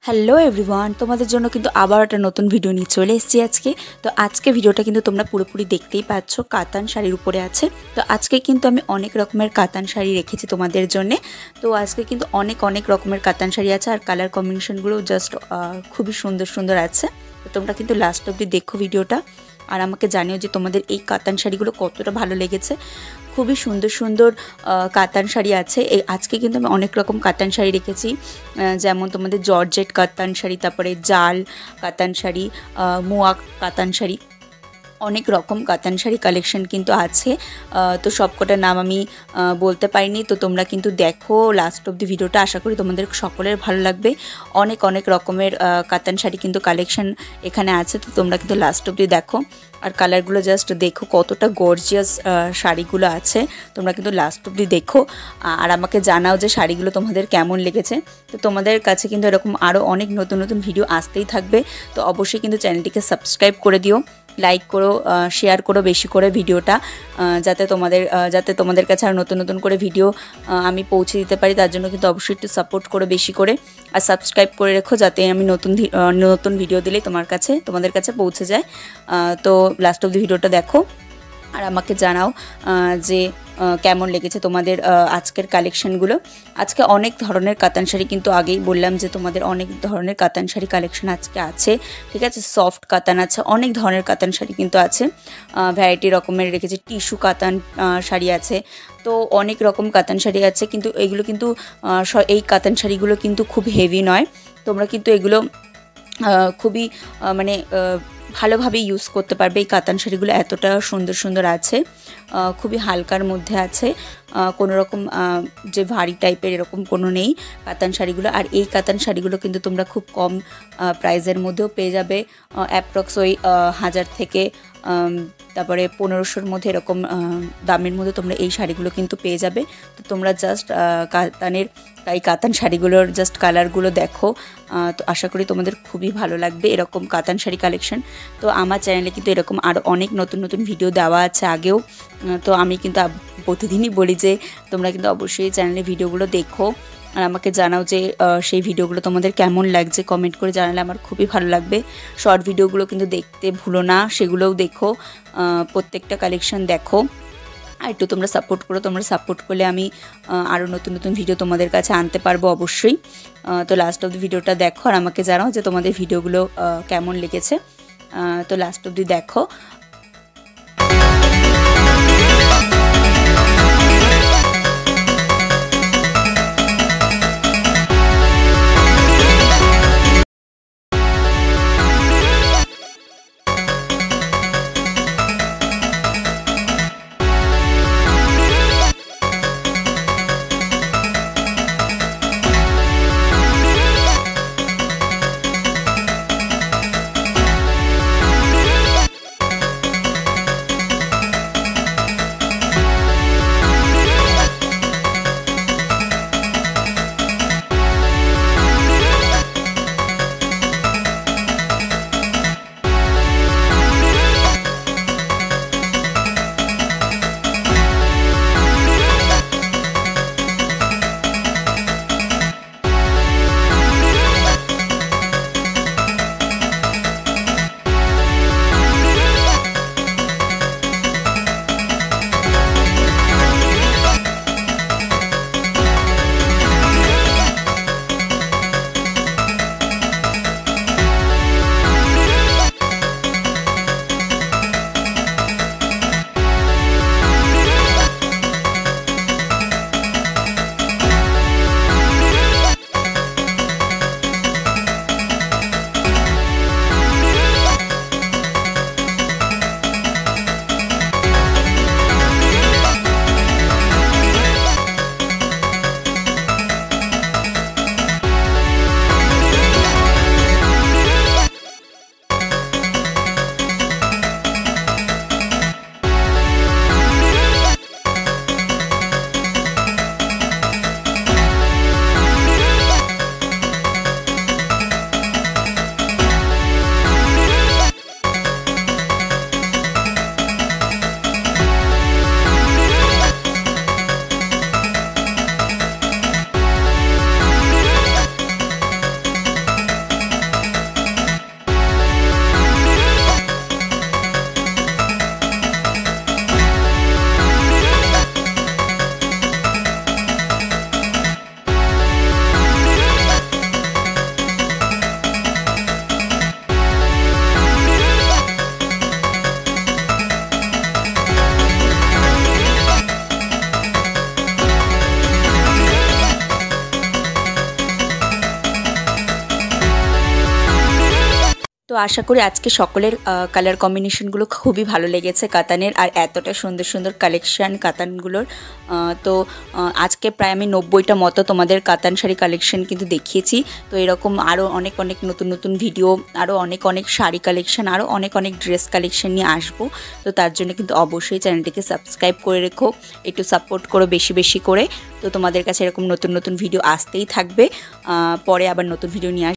Hello everyone, তোমাদের জন্য কিন্তু আবার একটা নতুন ভিডিও নিয়ে চলে এসেছি আজকে। তো আজকে ভিডিওটা কিন্তু তোমরা পুরোপুরি দেখতেই পাচ্ছ, কাতান শাড়ির উপরে আছে। তো আজকে কিন্তু আমি অনেক রকমের কাতান শাড়ি রেখেছি তোমাদের জন্য। তো আজকে কিন্তু অনেক রকমের কাতান শাড়ি আছে, আর কালার কম্বিনেশনগুলো জাস্ট খুবই সুন্দর সুন্দর আছে। তো তোমরা কিন্তু লাস্ট অবধি দেখো ভিডিওটা, আর আমাকে জানিও যে তোমাদের এই কাতান শাড়িগুলো কতটা ভালো লেগেছে। খুবই সুন্দর সুন্দর কাতান শাড়ি আছে। আজকে কিন্তু আমি অনেক রকম কাতান শাড়ি রেখেছি, যেমন তোমাদের জর্জেট কাতান শাড়ি, তারপরে জাল কাতান শাড়ি, মোয়া কাতান শাড়ি, অনেক রকম কাতান শাড়ি কালেকশন কিন্তু আছে। তো সবকটার নাম আমি বলতে পারিনি, তো তোমরা কিন্তু দেখো লাস্ট অব দি ভিডিওটা। আশা করি তোমাদের সকলের ভালো লাগবে। অনেক রকমের কাতান শাড়ি কিন্তু কালেকশন এখানে আছে, তো তোমরা কিন্তু লাস্ট অব দি দেখো। আর কালারগুলো জাস্ট দেখো কতটা গর্জিয়াস শাড়িগুলো আছে। তোমরা কিন্তু লাস্ট অবধি দেখো, আর আমাকে জানাও যে শাড়িগুলো তোমাদের কেমন লেগেছে। তো তোমাদের কাছে কিন্তু এরকম আরও অনেক নতুন নতুন ভিডিও আসতেই থাকবে। তো অবশ্যই কিন্তু চ্যানেলটিকে সাবস্ক্রাইব করে দিও, লাইক করো, শেয়ার করো বেশি করে ভিডিওটা, যাতে তোমাদের কাছে আর নতুন নতুন করে ভিডিও আমি পৌঁছে দিতে পারি। তার জন্য কিন্তু অবশ্যই একটু সাপোর্ট করো বেশি করে, আর সাবস্ক্রাইব করে রেখো যাতে আমি নতুন ভিডিও দিলে তোমাদের কাছে পৌঁছে যায়। তো লাস্ট অব দি ভিডিওটা দেখো, আর আমাকে জানাও যে কেমন লেগেছে তোমাদের আজকের কালেকশানগুলো। আজকে অনেক ধরনের কাতান শাড়ি, কিন্তু আগেই বললাম যে তোমাদের অনেক ধরনের কাতান শাড়ি কালেকশন আজকে আছে, ঠিক আছে। সফট কাতান আছে, অনেক ধরনের কাতান শাড়ি কিন্তু আছে, ভ্যারাইটি রকমের রেখেছি। টিস্যু কাতান শাড়ি আছে, তো অনেক রকম কাতান শাড়ি আছে। কিন্তু এগুলো কিন্তু এই কাতান শাড়িগুলো কিন্তু খুব হেভি নয়। তোমরা কিন্তু এগুলো খুবই মানে ভালোভাবে ইউজ করতে পারবে। এই কাতান শাড়িগুলো এতটা সুন্দর সুন্দর আছে, খুবই হালকার মধ্যে আছে, কোনো রকম যে ভারী টাইপের এরকম কোনো নেই কাতান শাড়িগুলো। আর এই কাতান শাড়িগুলো কিন্তু তোমরা খুব কম প্রাইসের মধ্যেও পেয়ে যাবে, অ্যাপ্রক্স ওই 1000 থেকে তারপরে 1500-র মধ্যে এরকম দামের মধ্যে তোমরা এই শাড়িগুলো কিন্তু পেয়ে যাবে। তো তোমরা জাস্ট এই কাতান শাড়িগুলোর জাস্ট কালারগুলো দেখো। তো আশা করি তোমাদের খুবই ভালো লাগবে এরকম কাতান শাড়ি কালেকশন। তো আমার চ্যানেলে কিন্তু এরকম আরও অনেক নতুন নতুন ভিডিও দেওয়া আছে আগেও। তো আমি কিন্তু প্রতিদিনই বলি যে তোমরা কিন্তু অবশ্যই চ্যানেলে ভিডিওগুলো দেখো, আর আমাকে জানাও যে সেই ভিডিওগুলো তোমাদের কেমন লাগছে। কমেন্ট করে জানালে আমার খুবই ভালো লাগবে। শর্ট ভিডিওগুলো কিন্তু দেখতে ভুলো না, সেগুলোও দেখো, প্রত্যেকটা কালেকশন দেখো, আর একটু তোমরা সাপোর্ট করো। তোমরা সাপোর্ট করলে আমি আরও নতুন নতুন ভিডিও তোমাদের কাছে আনতে পারবো অবশ্যই। তো লাস্ট অব দি ভিডিওটা দেখো, আর আমাকে জানাও যে তোমাদের ভিডিওগুলো কেমন লেগেছে। তো লাস্ট অবধি দেখো। তো আশা করি আজকে সকলের কালার কম্বিনেশনগুলো খুবই ভালো লেগেছে কাতানের, আর এতটা সুন্দর সুন্দর কালেকশান কাতানগুলোর। তো আজকে প্রায় আমি 90টা মতো তোমাদের কাতান শাড়ি কালেকশন কিন্তু দেখিয়েছি। তো এরকম আরও অনেক অনেক নতুন নতুন ভিডিও, আরও অনেক অনেক শাড়ি কালেকশন, আরও অনেক অনেক ড্রেস কালেকশন নিয়ে আসবো। তো তার জন্য কিন্তু অবশ্যই চ্যানেলটিকে সাবস্ক্রাইব করে রেখো, একটু সাপোর্ট করো বেশি বেশি করে। তো তোমাদের কাছে এরকম নতুন নতুন ভিডিও আসতেই থাকবে, পরে আবার নতুন ভিডিও নিয়ে